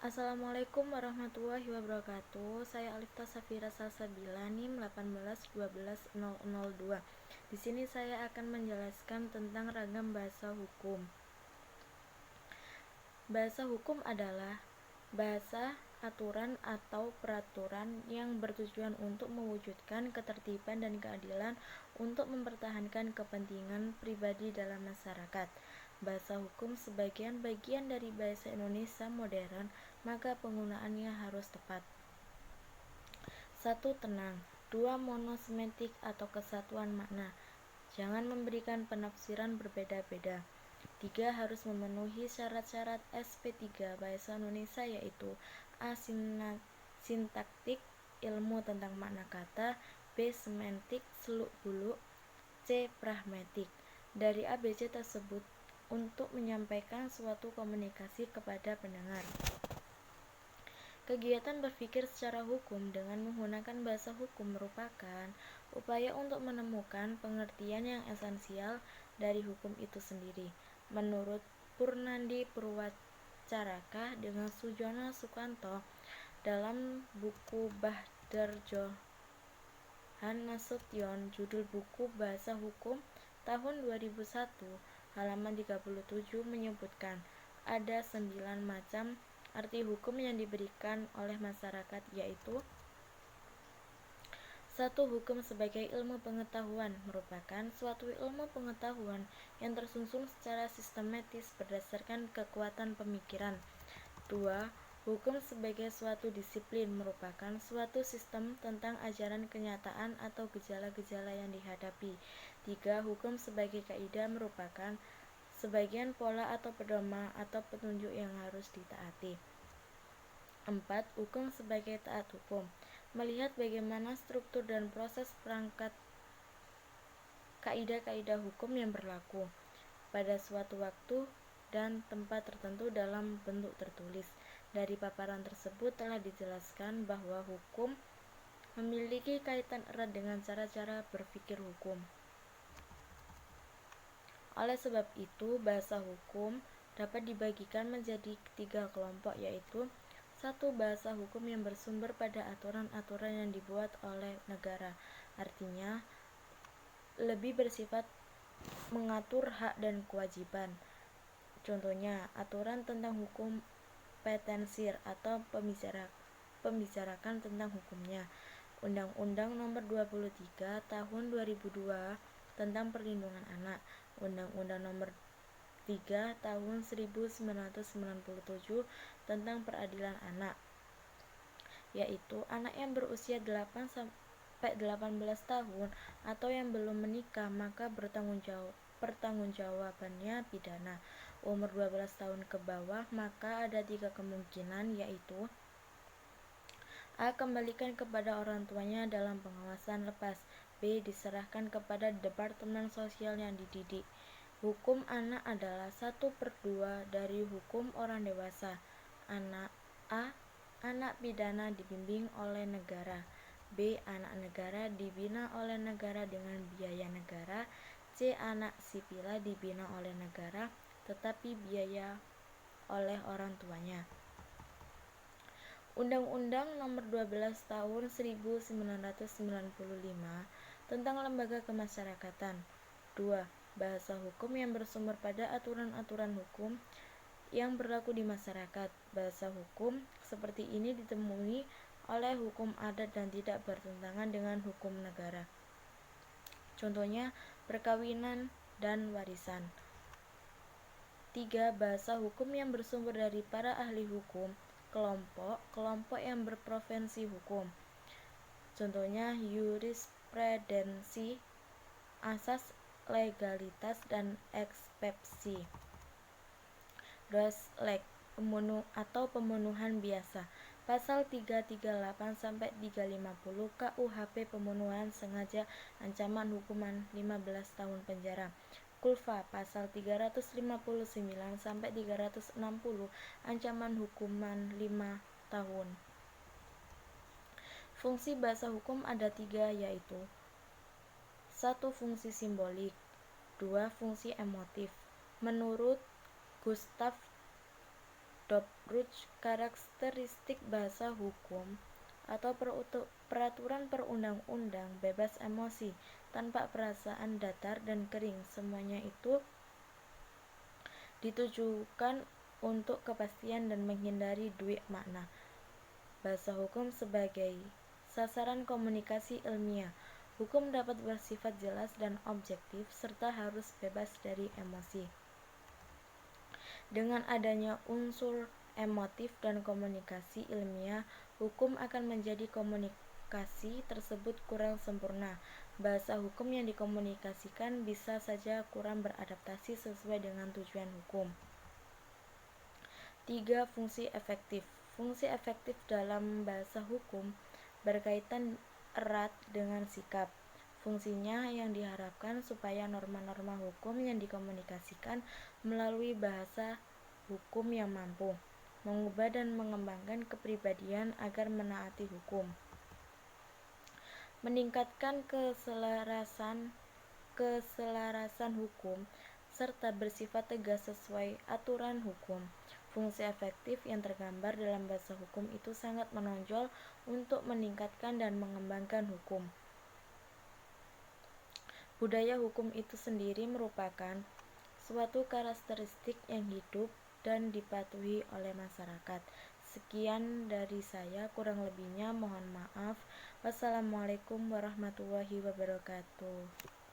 Assalamualaikum warahmatullahi wabarakatuh. Saya Alifta Safira Salsabila, NIM 1812002. Di sini saya akan menjelaskan tentang ragam bahasa hukum. Bahasa hukum adalah bahasa, aturan, atau peraturan yang bertujuan untuk mewujudkan ketertiban dan keadilan untuk mempertahankan kepentingan pribadi dalam masyarakat. Bahasa hukum sebagian bagian dari bahasa Indonesia modern, maka penggunaannya harus tepat. 1. Tenang. 2. Monosemantik atau kesatuan makna. Jangan memberikan penafsiran berbeda-beda. 3. Harus memenuhi syarat-syarat SP3 Bahasa Indonesia, yaitu A. Sintaktik, ilmu tentang makna kata. B. Semantik, seluk-beluk. C. Pragmatik. Dari ABC tersebut untuk menyampaikan suatu komunikasi kepada pendengar. Kegiatan berpikir secara hukum dengan menggunakan bahasa hukum merupakan upaya untuk menemukan pengertian yang esensial dari hukum itu sendiri. Menurut Purnandi Purwacaraka dengan Sujono Sukanto dalam buku Bahdar Johan Nasution, judul buku Bahasa Hukum tahun 2001, halaman 37 menyebutkan ada 9 macam arti hukum yang diberikan oleh masyarakat, yaitu 1. Hukum sebagai ilmu pengetahuan merupakan suatu ilmu pengetahuan yang tersusun secara sistematis berdasarkan kekuatan pemikiran. 2. Hukum sebagai suatu disiplin merupakan suatu sistem tentang ajaran kenyataan atau gejala-gejala yang dihadapi. 3. Hukum sebagai kaidah merupakan sebagian pola atau pedoman atau petunjuk yang harus ditaati. 4. Hukum sebagai taat hukum melihat bagaimana struktur dan proses perangkat kaidah-kaidah hukum yang berlaku pada suatu waktu dan tempat tertentu dalam bentuk tertulis. Dari paparan tersebut telah dijelaskan bahwa hukum memiliki kaitan erat dengan cara-cara berpikir hukum. Oleh sebab itu, bahasa hukum dapat dibagikan menjadi 3 kelompok, yaitu 1. Bahasa hukum yang bersumber pada aturan-aturan yang dibuat oleh negara, artinya lebih bersifat mengatur hak dan kewajiban. Contohnya, aturan tentang hukum petensir atau pembicarakan tentang hukumnya. Undang-Undang Nomor 23 Tahun 2002 tentang Perlindungan Anak, Undang-Undang Nomor 3 Tahun 1997 tentang Peradilan Anak, yaitu anak yang berusia 8 sampai 18 tahun atau yang belum menikah maka pertanggungjawabannya pidana. Umur 12 tahun ke bawah maka ada 3 kemungkinan, yaitu A. Kembalikan kepada orang tuanya dalam pengawasan lepas. B. Diserahkan kepada Departemen Sosial yang dididik. Hukum anak adalah 1/2 dari hukum orang dewasa. Anak pidana dibimbing oleh negara. B. Anak negara dibina oleh negara dengan biaya negara. C. Anak sipila dibina oleh negara tetapi biaya oleh orang tuanya. Undang-Undang Nomor 12 Tahun 1995 tentang Lembaga Kemasyarakatan. 2. Bahasa hukum yang bersumber pada aturan-aturan hukum yang berlaku di masyarakat. Bahasa hukum seperti ini ditemui oleh hukum adat dan tidak bertentangan dengan hukum negara. Contohnya, perkawinan dan warisan. 3. Bahasa hukum yang bersumber dari para ahli hukum, kelompok yang berprofesi hukum. Contohnya, jurisprudensi, asas legalitas dan eksepsi. Leg pembunuhan biasa. Pasal 338 sampai 350 KUHP pembunuhan sengaja ancaman hukuman 15 tahun penjara. Kulfa pasal 359 sampai 360 ancaman hukuman 5 tahun. Fungsi bahasa hukum ada 3, yaitu 1. Fungsi simbolik. 2. Fungsi emotif. Menurut Gustav Dobruch, karakteristik bahasa hukum atau peraturan perundang-undang bebas emosi, tanpa perasaan, datar dan kering. Semuanya itu ditujukan untuk kepastian dan menghindari duit makna. Bahasa hukum sebagai sasaran komunikasi ilmiah. Hukum dapat bersifat jelas dan objektif serta harus bebas dari emosi. Dengan adanya unsur emotif dan komunikasi ilmiah, hukum akan menjadi komunikasi tersebut kurang sempurna. Bahasa hukum yang dikomunikasikan bisa saja kurang beradaptasi sesuai dengan tujuan hukum. 3. Fungsi efektif. Fungsi efektif dalam bahasa hukum berkaitan erat dengan sikap. Fungsinya yang diharapkan supaya norma-norma hukum yang dikomunikasikan melalui bahasa hukum yang mampu mengubah dan mengembangkan kepribadian agar menaati hukum, meningkatkan keselarasan hukum, serta bersifat tegas sesuai aturan hukum. Fungsi efektif yang tergambar dalam bahasa hukum itu sangat menonjol untuk meningkatkan dan mengembangkan hukum. Budaya hukum itu sendiri merupakan suatu karakteristik yang hidup dan dipatuhi oleh masyarakat. Sekian dari saya, kurang lebihnya mohon maaf. Wassalamualaikum warahmatullahi wabarakatuh.